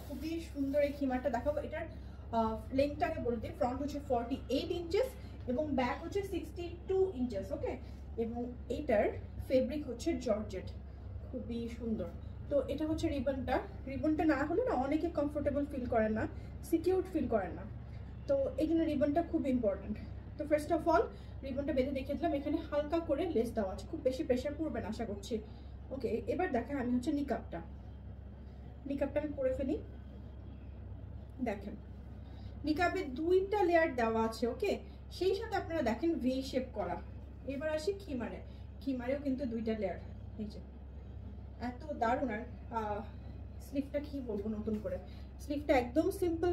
খুবই সুন্দর এই খিমারটা দেখাবো। এটার লেন্থটাকে বলে দিই, ফ্রন্ট হচ্ছে 48 ইঞ্চেস এবং ব্যাক হচ্ছে 62 ইঞ্চেস। ওকে, এবং এইটার ফেব্রিক হচ্ছে জর্জেট, খুবই সুন্দর। তো এটা হচ্ছে রিবনটা না হলে না অনেকে কমফোর্টেবল ফিল করেন না, সিকিউর ফিল করেন না, তো এই জন্য রিবনটা খুব ইম্পর্টেন্ট। তো ফার্স্ট অফ অল রিবনটা বেঁধে দেখিয়ে দিলাম, এখানে হালকা করে লেস দেওয়া আছে, খুব বেশি প্রেশার পড়বে না আশা করছি। ওকে, এবার দেখেন আমি হচ্ছে নিকাবটা আমি করে ফেলি। দেখেন নিকাবে 2টা লেয়ার দেওয়া আছে। ওকে, সেই সাথে আপনারা দেখেন ভি শেপ করা। এবার আসি খিমারেও কিন্তু 2টা লেয়ার। এই যে এত দারুণ। আর স্লিভটা কি বলবো নতুন করে, স্লিভটা একদম সিম্পল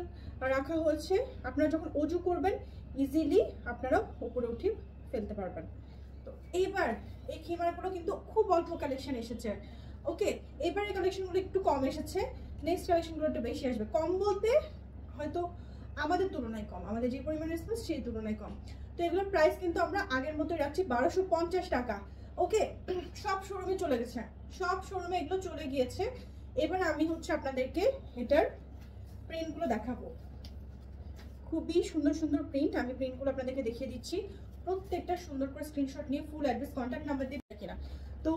রাখা হয়েছে। আপনারা যখন অজু করবেন ইজিলি আপনারা উপরে উঠে ফেলতে পারবেন। তো এইবার এই খিমারগুলো কিন্তু খুব অল্প কালেকশন এসেছে। ওকে, এবার এই কালেকশনগুলো একটু কম এসেছে, নেক্সট কালেকশনগুলো একটু বেশি আসবে। কম বলতে হয়তো আমাদের তুলনায় কম, আমাদের যে পরিমাণ রেসপন্স সেই তুলনায় কম। তো এগুলোর প্রাইস কিন্তু আমরা আগের মতোই রাখছি 1250 টাকা। ওকে, সব শোরুমে চলে গেছে, সব শোরুমে এগুলো চলে গিয়েছে। এবার আমি হচ্ছে আপনাদেরকে এটার প্রিন্টগুলো দেখাবো। খুবই সুন্দর সুন্দর প্রিন্ট, আমি প্রিন্টগুলো আপনাদেরকে দেখিয়ে দিচ্ছি। প্রত্যেকটা সুন্দর করে স্ক্রিনশট নিয়ে ফুল অ্যাড্রেস কন্ট্যাক্ট নাম্বার দিয়ে কিনা। তো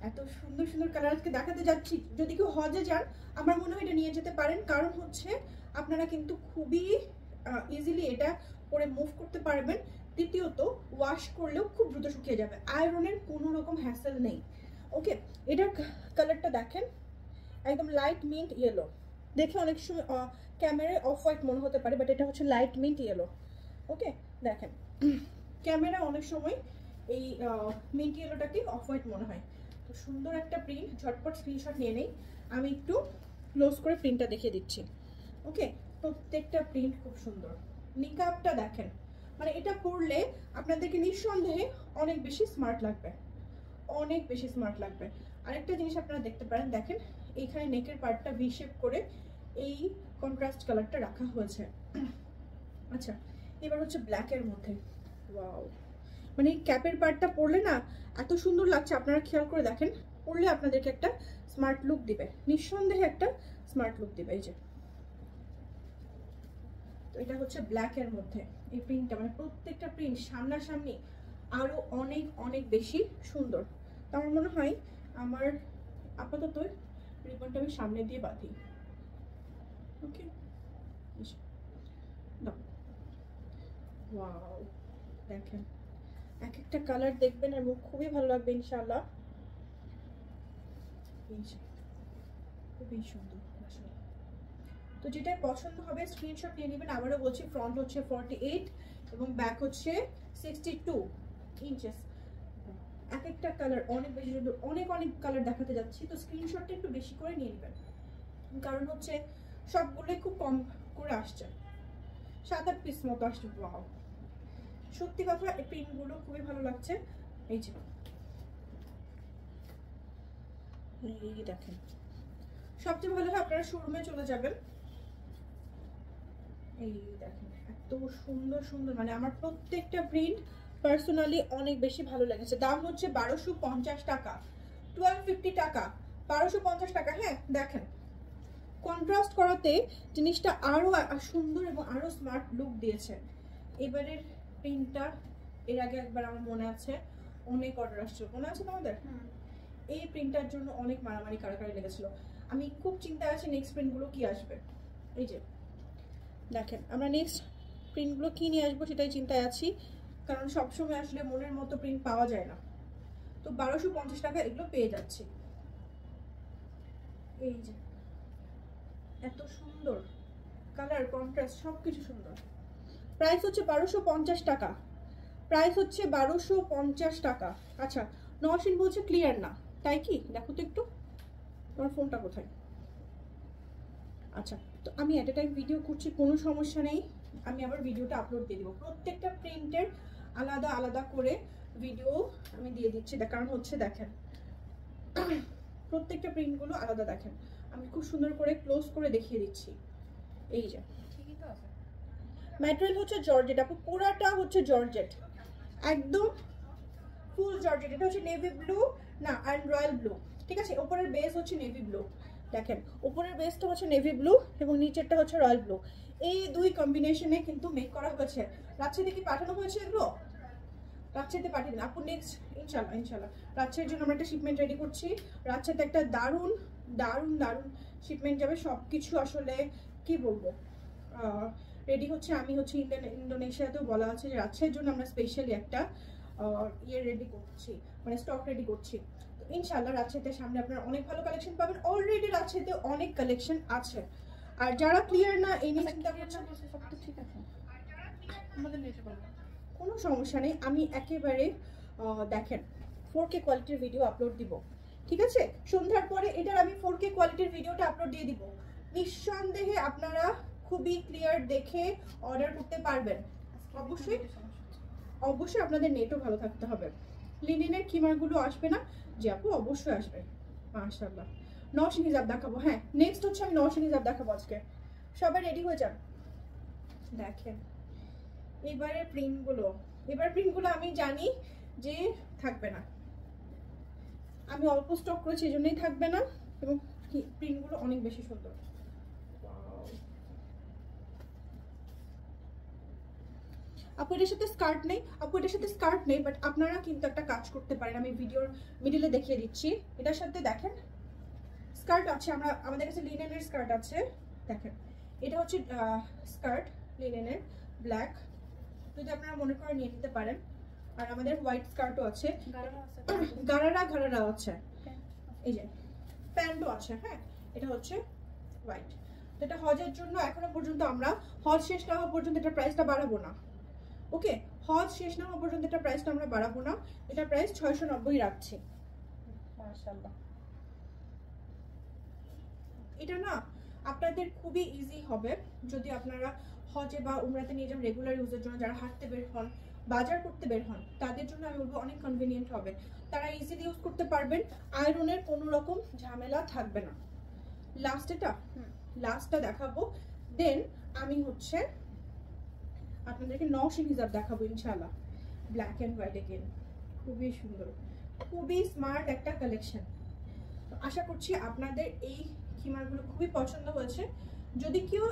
এত সুন্দর সুন্দর কালার আজকে দেখাতে যাচ্ছি, যদি কেউ হজে যান আমার মনে হয় এটা নিয়ে যেতে পারেন, কারণ হচ্ছে আপনারা কিন্তু খুবই ইজিলি এটা পরে মুভ করতে পারবেন। দ্বিতীয়ত ওয়াশ করলেও খুব দ্রুত শুকিয়ে যাবে, আয়রনের কোনো রকম হ্যাসেল নেই। ওকে, এটার কালারটা দেখেন একদম লাইট মিন্ট ইয়েলো, দেখে অনেক সময় ক্যামেরায় অফ হোয়াইট মনে হতে পারে, বাট এটা হচ্ছে লাইট মিন্ট ইয়েলো। ওকে, দেখেন ক্যামেরা অনেক সময় এই মিন্ট ইয়েলোটাকে অফ হোয়াইট মনে হয়। তো সুন্দর একটা প্রিন্ট, ঝটপট স্ক্রিনশট নিয়ে নেই। আমি একটু ক্লোজ করে প্রিন্টটা দেখিয়ে দিচ্ছি। ওকে, প্রত্যেকটা প্রিন্ট খুব সুন্দর। নিকাবটা দেখেন, মানে এটা পরলে আপনাদেরকে নিঃসন্দেহে অনেক বেশি স্মার্ট লাগবে, অনেক বেশি স্মার্ট লাগবে। আরেকটা জিনিস আপনারা দেখতে পারেন, দেখেন এইখানে নেকের পার্টটা ভি শেপ করে এই কন্ট্রাস্ট কালারটা রাখা হয়েছে। আচ্ছা, এবার হচ্ছে ব্ল্যাকের মধ্যে, ওয়াও, মানে ক্যাপের পার্টটা পরলে না এত সুন্দর লাগছে, আপনারা খেয়াল করে দেখেন, পরলে আপনাদেরকে একটা স্মার্ট লুক দিবে, নিঃসন্দেহে একটা স্মার্ট লুক দিবে। এই যে তো এটা হচ্ছে ব্ল্যাকের মধ্যে এই প্রিন্টটা, মানে প্রত্যেকটা প্রিন্ট সামনাসামনি আরো অনেক অনেক বেশি সুন্দর। তো আমার মনে হয় আমার আপাতত রিবনটা আমি সামনে দিয়ে বাঁধি। ওকে, ওয়াও, দেখেন এক একটা কালার দেখবেন এবং খুবই ভালো লাগবে ইনশাআল্লাহ। খুবই সুন্দর। তো যেটা পছন্দ হবে স্ক্রিনশট নিয়ে নেবেন। আবারও বলছি, ফ্রন্ট হচ্ছে 48 এবং ব্যাক হচ্ছে 62 ইঞ্চেস। এক একটা কালার অনেক বেশি সুন্দর, অনেক অনেক কালার দেখাতে যাচ্ছি, তো স্ক্রিনশটটা একটু বেশি করে নিয়ে নেবেন, কারণ হচ্ছে সবগুলোই খুব কম করে আসছে, 7-8 পিস মতো আসছে। ওয়াও, সত্যি কথা এই প্রিন্টগুলো খুবই ভালো লাগছে। এই যে এই দেখেন, সবচেয়ে ভালো হয় আপনারা শোরুমে চলে যাবেন। এই দেখেন এত সুন্দর সুন্দর, মানে আমার প্রত্যেকটা প্রিন্ট পার্সোনালি অনেক বেশি ভালো লেগেছে। দাম হচ্ছে 1250 টাকা, 1250 টাকা, 1250 টাকা। হ্যাঁ, দেখেন কন্ট্রাস্ট করাতে জিনিসটা আরো সুন্দর এবং আরো স্মার্ট লুক দিয়েছে। এবারের প্রিন্টটা এর আগে একবার আমার মনে আছে অনেক অর্ডার আসছিল, মনে আছে তোমাদের? এই প্রিন্টটার জন্য অনেক মারামারি কারাকারি লেগেছিল। আমি খুব চিন্তায় আছি নেক্সট প্রিন্টগুলো কি আসবে। এই যে দেখেন আমরা নেক্সট প্রিন্টগুলো কি নিয়ে আসবো সেটাই চিন্তায় আছি, কারণ সবসময় আসলে মনের মতো প্রিন্ট পাওয়া যায় না। তো 1250 টাকা এগুলো পেয়ে যাচ্ছি। এই যে এত সুন্দর কালার, কন্ট্রাস্ট সবকিছু সুন্দর। প্রাইস হচ্ছে 1250 টাকা, প্রাইস হচ্ছে 1250 টাকা। আচ্ছা, নওশিন বলছে ক্লিয়ার না, তাই কি? দেখো তো একটু তোমার ফোনটা কোথায়। আচ্ছা, তো আমি এট এ টাইম ভিডিও করছি, কোনো সমস্যা নেই, আমি আবার ভিডিওটা আপলোড দিয়ে দিব। প্রত্যেকটা প্রিন্টের আলাদা আলাদা করে ভিডিও আমি দিয়ে দিচ্ছি, কারণ হচ্ছে দেখেন প্রত্যেকটা প্রিন্টগুলো আলাদা। দেখেন আমি খুব সুন্দর করে ক্লোজ করে দেখিয়ে দিচ্ছি। এই যে ঠিকই তো আছে, ম্যাটেরিয়াল হচ্ছে জর্জেট, আপু পুরাটা হচ্ছে জর্জেট, একদম ফুল জর্জেট। এটা হচ্ছে নেভি ব্লু না, অ্যান্ড রয়্যাল ব্লু, ঠিক আছে? ওপরের বেস হচ্ছে নেভি ব্লু, দেখেন উপরের বেসটা হচ্ছে নেভি ব্লু এবং নিচেরটা হচ্ছে রয়্যাল ব্লু, এই দুই কম্বিনেশনে কিন্তু মেক করা হয়েছে। রাজশাহী কি পাঠানো হয়েছে এগুলো? রাজশাহীতে পাঠিয়ে দিন আপু। নেক্সট ইনশাল্লাহ ইনশাল্লাহ রাজশাহীর জন্য আমরা একটা শিপমেন্ট রেডি করছি। রাজশাহীতে একটা দারুণ দারুণ দারুণ শিপমেন্ট যাবে, সব কিছু আসলে কি বলবো রেডি হচ্ছে। আমি হচ্ছে ইন্দোনেশিয়াতেও বলা আছে যে রাজশাহীর জন্য আমরা স্পেশালি একটা ইয়ে রেডি করছি, মানে স্টক রেডি করছি। তো ইনশাল্লাহ রাজশাহীতে সামনে আপনারা অনেক ভালো কালেকশন পাবেন। অলরেডি রাজশাহীতে অনেক কালেকশন আছে, আর যারা ক্লিয়ার না এই নিয়ে চিন্তা করছেন ঠিক আছে, আমাদের নিতে পারবো, কোনো সমস্যা নেই। আমি একেবারে দেখেন 4K কোয়ালিটির ভিডিও আপলোড দিব, ঠিক আছে? সন্ধ্যার পরে এটার আমি 4K কোয়ালিটির ভিডিওটা আপলোড দিয়ে দিব। নিঃসন্দেহে আপনারা খুবই ক্লিয়ার দেখে অর্ডার করতে পারবেন। অবশ্যই অবশ্যই আপনাদের নেটও ভালো থাকতে হবে। লিনেনের খিমারগুলো আসবে না? যে আপু অবশ্যই আসবে, মাশাআল্লাহ। নওশিন হিজাব দেখাবো, হ্যাঁ নেক্সট হচ্ছে আমি নওশিন হিজাব দেখাবো আজকে। সবাই রেডি হয়ে যান। দেখেন এবারে প্রিন্টগুলো আমি জানি যে থাকবে না, আমি অল্প স্টক করেছি এই জন্যই থাকবে না, এবং প্রিন্টগুলো অনেক বেশি সুন্দর। আপু এটার সাথে স্কার্ট নেই, আপু এটার সাথে স্কার্ট নেই, বাট আপনারা কিন্তু একটা কাজ করতে পারেন, আমি ভিডিওর মিডিলে দেখিয়ে দিচ্ছি। এটার সাথে দেখেন স্কার্ট আছে, আমাদের কাছে লিনেনের স্কার্ট আছে। দেখেন এটা হচ্ছে স্কার্ট লিনেনের ব্ল্যাক, যদি আপনারা মনে করেন নিয়ে নিতে পারেন। আর আমাদের হোয়াইট স্কার্টও আছে, গারারা আছে, এই যে প্যান্টও আছে। হ্যাঁ এটা হচ্ছে হোয়াইট। তো এটা হজের জন্য এখনো পর্যন্ত আমরা হজ শেষ না হওয়া পর্যন্ত এটা প্রাইসটা বাড়াবো না, ওকে? হজ শেষ না হওয়া পর্যন্ত এটা প্রাইসটা আমরা বাড়াবো না, এটা প্রাইস 690 রাখছি। মাশাআল্লাহ, এটা না আপনাদের খুবই ইজি হবে যদি আপনারা হজে বা উমরাতে নিয়ে যান রেগুলার ইউজের জন্য। যারা হাঁটতে বের হন, বাজার করতে বের হন, তাদের জন্য আমি বলবো অনেক কনভিনিয়েন্ট হবে, তারা ইজিলি ইউজ করতে পারবেন, আয়রনের কোনো রকম ঝামেলা থাকবে না। লাস্টটা দেখাবো, দেন আমি হচ্ছে আপনাদেরকে নওশিন হিজাব দেখাবো ইনশাআল্লাহ। ব্ল্যাক এন্ড হোয়াইট এগেন, খুবই সুন্দর, খুবই স্মার্ট একটা কালেকশন। আশা করছি আপনাদের এই খিমারগুলো খুবই পছন্দ হয়েছে। যদি কেউ